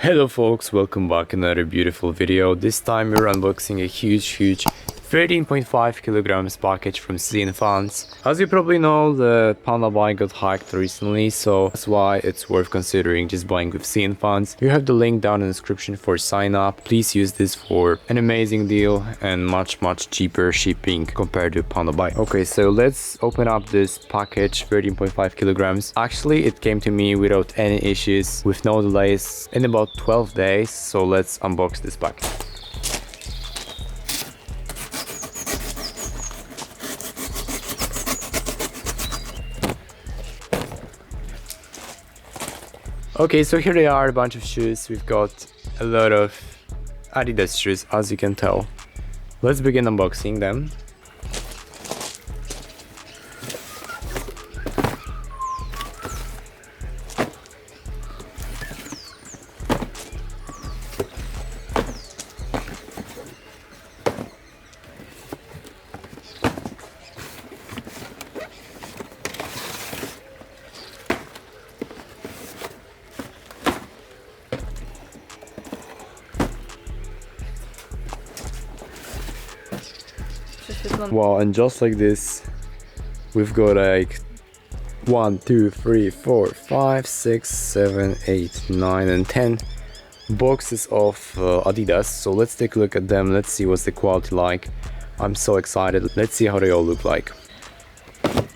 Hello folks, welcome back in another beautiful video. This time we're unboxing a huge 13.5 kilograms package from Cnfans. As you probably know, the Panda bike got hacked recently, so that's why it's worth considering just buying with Cnfans. You have the link down in the description for sign up. Please use this for an amazing deal and much cheaper shipping compared to Panda bike. Okay, so let's open up this package, 13.5 kilograms. Actually, it came to me without any issues, with no delays, in about 12 days. So let's unbox this package. Okay, so here they are, a bunch of shoes. We've got a lot of Adidas shoes, as you can tell. Let's begin unboxing them. Wow, and just like this, we've got like 1, 2, 3, 4, 5, 6, 7, 8, 9 and 10 boxes of Adidas. So let's take a look at them. Let's see what's the quality like. I'm so excited. Let's see how they all look like.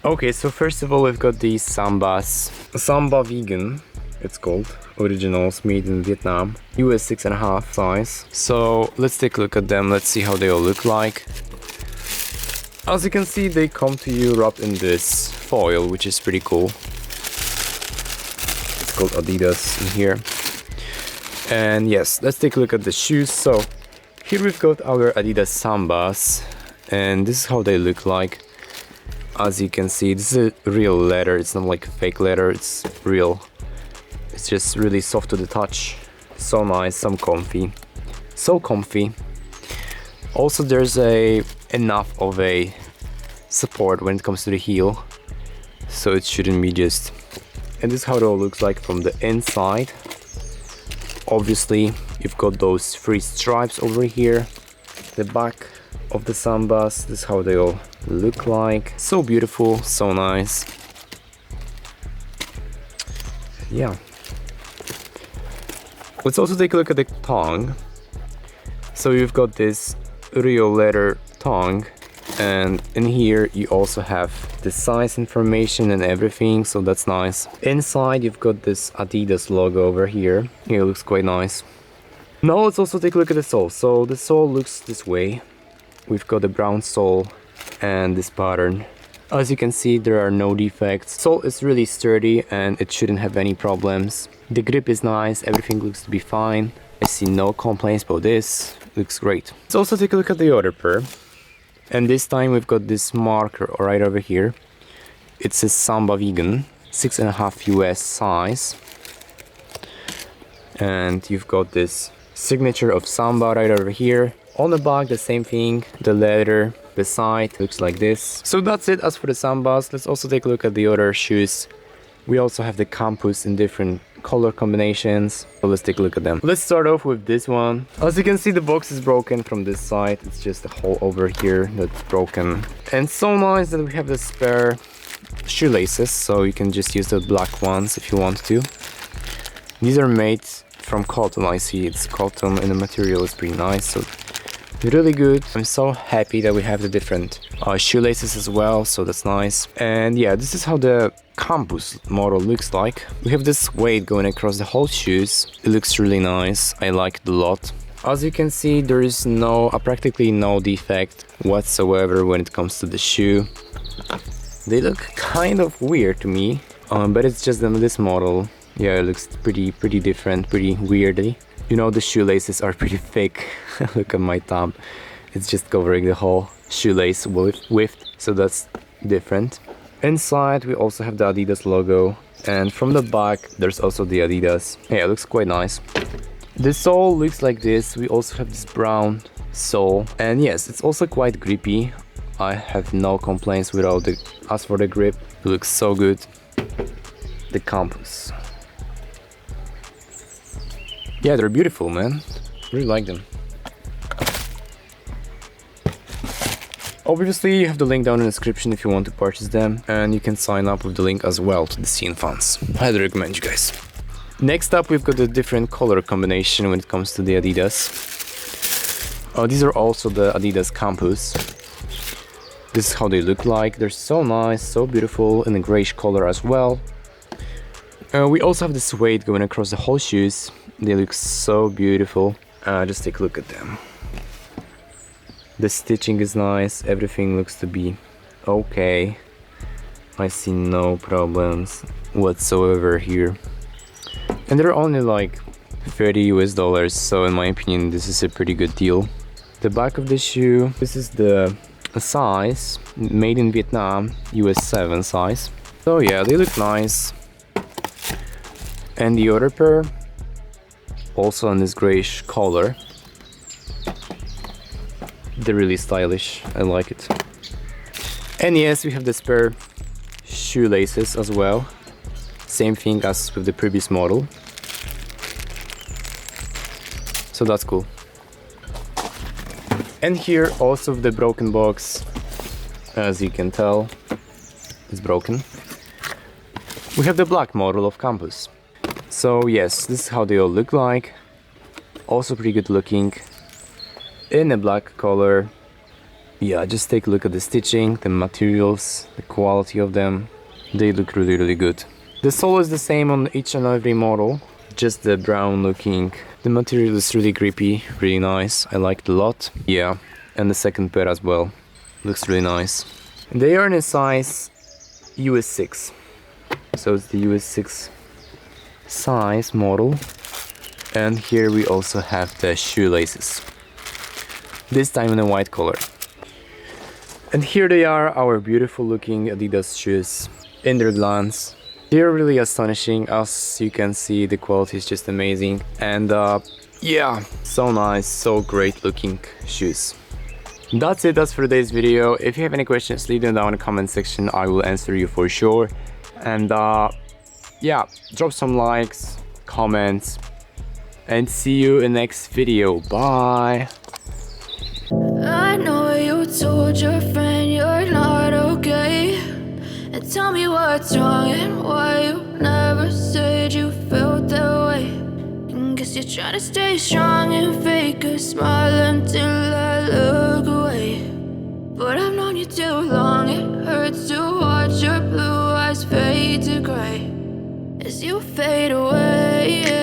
Okay, so first of all, we've got these Sambas. Samba vegan, it's called. Originals, made in Vietnam. US 6.5 size. So let's take a look at them. Let's see how they all look like. As you can see, they come to you wrapped in this foil, which is pretty cool. It's called Adidas in here. And yes, let's take a look at the shoes. So here we've got our Adidas Sambas, and this is how they look like. As you can see, this is a real leather. It's not like fake leather, it's real. It's just really soft to the touch. So nice, so comfy. Also, there's enough of a support when it comes to the heel, so it shouldn't be just. And this is how it all looks like from the inside. Obviously, you've got those 3 stripes over here. The back of the Sambas, this is how they all look like. So beautiful, so nice. Yeah. Let's also take a look at the tongue. So you've got this real leather tongue, and in here you also have the size information and everything, so that's nice. Inside you've got this Adidas logo over here. It looks quite nice. Now let's also take a look at the sole. So the sole looks this way. We've got the brown sole and this pattern. As you can see, there are no defects. Sole is really sturdy and it shouldn't have any problems. The grip is nice, everything looks to be fine. I see no complaints about this. Looks great. Let's also take a look at the other pair. And this time we've got this marker right over here. It says Samba vegan, 6.5 US size. And you've got this signature of Samba right over here. On the back, the same thing. The leather, the side looks like this. So that's it as for the Sambas. Let's also take a look at the other shoes. We also have the Campus in different color combinations, so let's take a look at them. Let's start off with this one. As you can see, the box is broken from this side. It's just a hole over here that's broken. And so nice that we have the spare shoelaces, so you can just use the black ones if you want to. These are made from cotton. I see it's cotton and the material is pretty nice, so really good. I'm so happy that we have the different shoelaces as well, so that's nice. And yeah, this is how the Campus model looks like. We have this weight going across the whole shoes. It looks really nice. I like it a lot. As you can see, there is practically no defect whatsoever when it comes to the shoe. They look kind of weird to me, but it's just this model. Yeah, it looks pretty different, pretty weirdly. You know, the shoelaces are pretty thick. Look at my thumb. It's just covering the whole shoelace width, so that's different. Inside we also have the Adidas logo, and from the back there's also the Adidas. Yeah, it looks quite nice. The sole looks like this. We also have this brown sole, and yes, it's also quite grippy. I have no complaints without the. As for the grip, it looks so good. The Campus. Yeah, they're beautiful, man. Really like them. Obviously, you have the link down in the description if you want to purchase them, and you can sign up with the link as well to the Cnfans. Highly recommend you guys. Next up, we've got a different color combination when it comes to the Adidas. These are also the Adidas Campus. This is how they look like. They're so nice, so beautiful, in a grayish color as well. We also have the suede going across the whole shoes. They look so beautiful. Just take a look at them. The stitching is nice, everything looks to be okay. I see no problems whatsoever here. And they're only like $30 US, so in my opinion this is a pretty good deal. The back of the shoe, this is the size, made in Vietnam, US 7 size. So yeah, they look nice. And the other pair, also in this grayish color. They're really stylish, I like it. And yes, we have the spare shoelaces as well. Same thing as with the previous model. So that's cool. And here also the broken box, as you can tell, it's broken. We have the black model of Campus. So yes, this is how they all look like. Also pretty good looking. In a black color. Yeah, just take a look at the stitching, the materials, the quality of them. They look really good. The sole is the same on each and every model, just the brown looking. The material is really grippy, really nice. I like it a lot. Yeah, and the second pair as well. Looks really nice. They are in a size US 6. So it's the US 6 size model. And here we also have the shoelaces. This time in a white color. And here they are, our beautiful looking Adidas shoes in their glance. They're really astonishing. As you can see, the quality is just amazing. And yeah, so nice, so great looking shoes. That's it, that's for today's video. If you have any questions, leave them down in the comment section. I will answer you for sure. And yeah, drop some likes, comments, and see you in the next video. Bye. I know you told your friend you're not okay, and tell me what's wrong and why you never said you felt that way. And guess you're trying to stay strong and fake a smile until I look away. But I've known you too long, it hurts to watch your blue eyes fade to gray as you fade away.